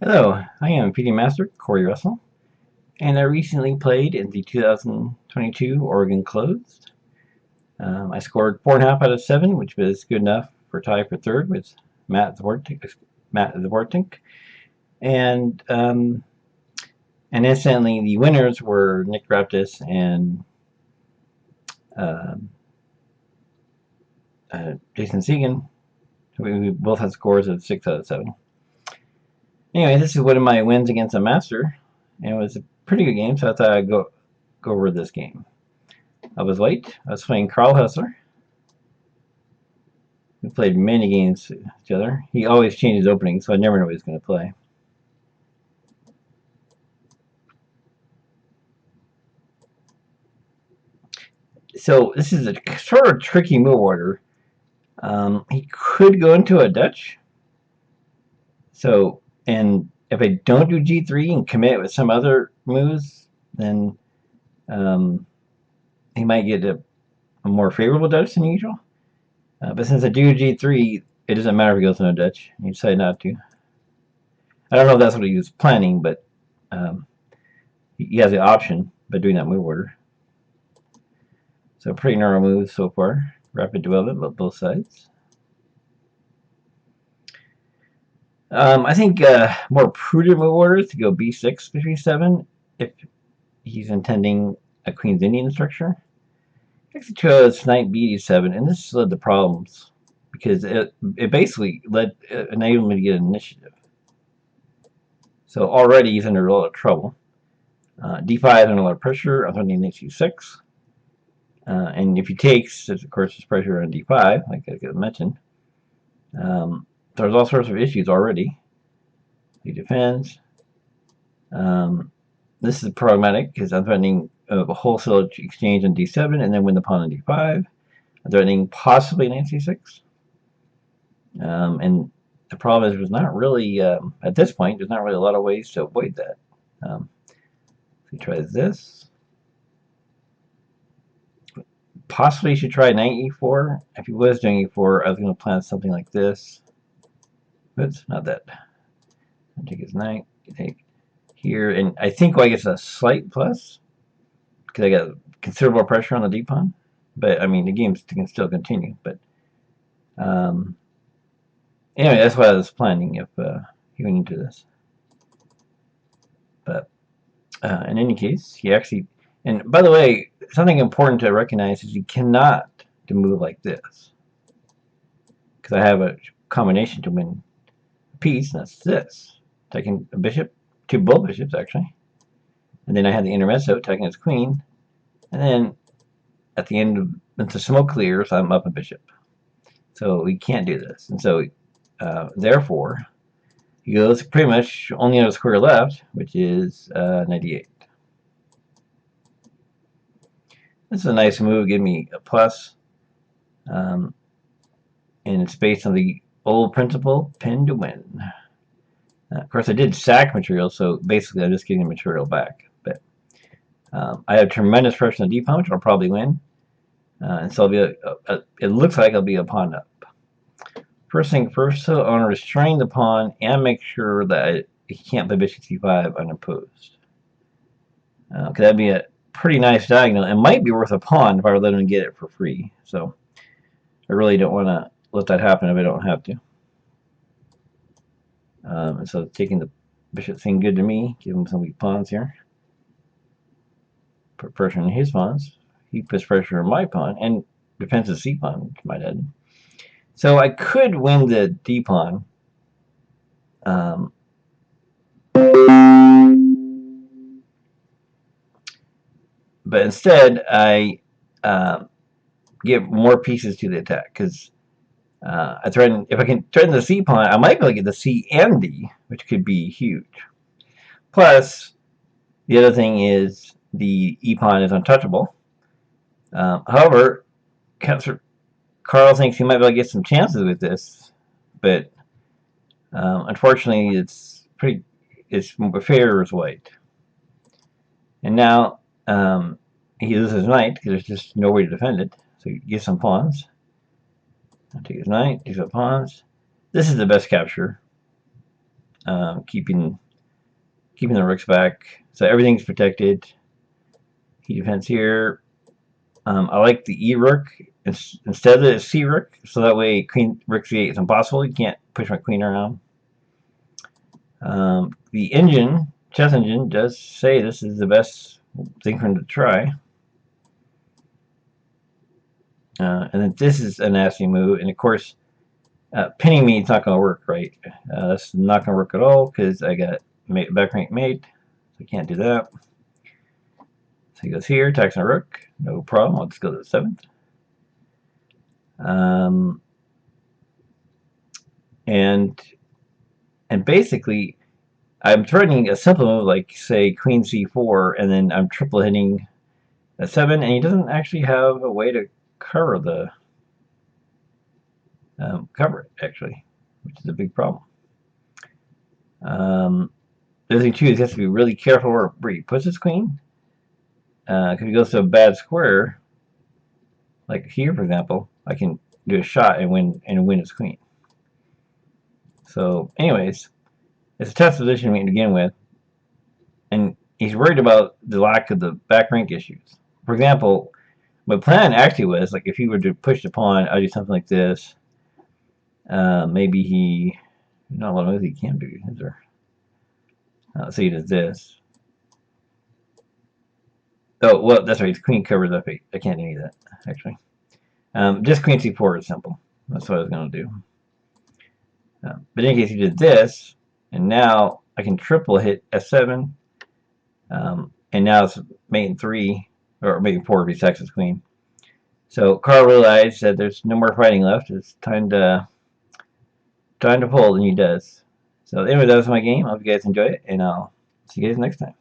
Hello, I am PD Master Corey Russell, and I recently played in the 2022 Oregon Closed. I scored 4.5 out of 7, which was good enough for tie for third with Matt Zwartink. And incidentally, the winners were Nick Raptis and um Jason Segan. We both had scores of 6 out of 7. Anyway, this is one of my wins against a master, and it was a pretty good game, so I thought I'd go over this game. I was late. I was playing Carl Haessler. We played many games with each other. He always changes openings, so I never know what he's going to play. So this is a sort of tricky move order. He could go into a Dutch. So, and if I don't do G3 and commit with some other moves, then he might get a more favorable Dutch than usual. But since I do G3, it doesn't matter if he goes into a Dutch. He decided not to. I don't know if that's what he was planning, but he has the option by doing that move order. So pretty narrow moves so far. Rapid development, but both sides. I think more prudent move order is to go b6, b7 if he's intending a Queen's Indian structure. Actually chose knight b7, and this led to problems because it basically enabled me to get an initiative. So already he's under a lot of trouble. d5 is under a lot of pressure. I'm threatening knight c6. And if he takes, of course, there's pressure on d5, like I mentioned. There's all sorts of issues already. He defends. This is problematic because I'm threatening a wholesale exchange on d7 and then win the pawn on d5. I'm threatening possibly knight c6. And the problem is there's not really, at this point, there's not really a lot of ways to avoid that. If he tries this, possibly should try knight e4. If he was doing e4, I was going to plan something like this. Oops, not that. I'll take his knight, take here, and I think I get a slight plus because I got considerable pressure on the d pawn. But I mean, the game can still continue. But anyway, that's what I was planning if he went into this. But in any case, he actually, and by the way, something important to recognize is you cannot do move like this because I have a combination to win a piece, and that's this. Taking a bishop, two bull bishops actually, and then I have the intermezzo attacking his queen, and then at the end, once the smoke clears, I'm up a bishop. So we can't do this, and so therefore he goes pretty much only on a square left, which is 98. This is a nice move, give me a plus, and it's based on the old principle, pin to win. Of course, I did sack material, so basically I'm just getting the material back. But I have tremendous pressure on the d-pawn, which I'll probably win. And so I'll be it looks like I'll be a pawn up. First thing first, so I want to restrain the pawn and make sure that he can't play bishop c5 unopposed. Because that'd be a pretty nice diagonal. It might be worth a pawn if I were letting him get it for free. So I really don't want to let that happen if I don't have to. And so taking the bishop seemed good to me. Give him some weak pawns here. Put pressure on his pawns. He puts pressure on my pawn and defends the c pawn, to my dad. So I could win the d pawn. But instead, I give more pieces to the attack because I threaten, if I can threaten the c pawn, I might be able to get the c and d, which could be huge. Plus, the other thing is the e pawn is untouchable. However, Carl thinks he might be able to get some chances with this, but unfortunately, it's favors white. And now he loses his knight because there's just no way to defend it. So he gets some pawns. I'll take his knight, takes up pawns. This is the best capture. keeping the rooks back. So everything's protected. He defends here. I like the E rook instead of the C rook, so that way queen rook c8 is impossible. You can't push my queen around. The engine, chess engine, does say this is the best thing for him to try. And then this is a nasty move, and of course, pinning me is not going to work, right? That's not going to work at all because I got back rank mate, so I can't do that. So he goes here, attacks on a rook, no problem. I'll just go to the 7th. And basically, I'm threatening a simple move like, say, queen c4, and then I'm triple hitting a 7, and he doesn't actually have a way to cover the cover it, actually, which is a big problem. The other thing, too, is he has to be really careful where he puts his queen. Because if he goes to a bad square, like here, for example, I can do a shot and win his queen. So, anyways, it's a tough position to begin with, and he's worried about the lack of the back rank issues. For example, my plan actually was, like, if he were to push the pawn, I'd do something like this. Maybe he, not a lot of moves he can do, is there? Let's see, he does this. Oh, well, that's right, his queen covers up 8. I can't do any of that, actually. Just queen c4 is simple. That's what I was going to do. But in any case, he did this, and now I can triple hit f7, and now it's mate in 3, or mate in 4 if he attacks his queen. So Carl realized that there's no more fighting left. It's time to fold, and he does. So anyway, that was my game. I hope you guys enjoy it, and I'll see you guys next time.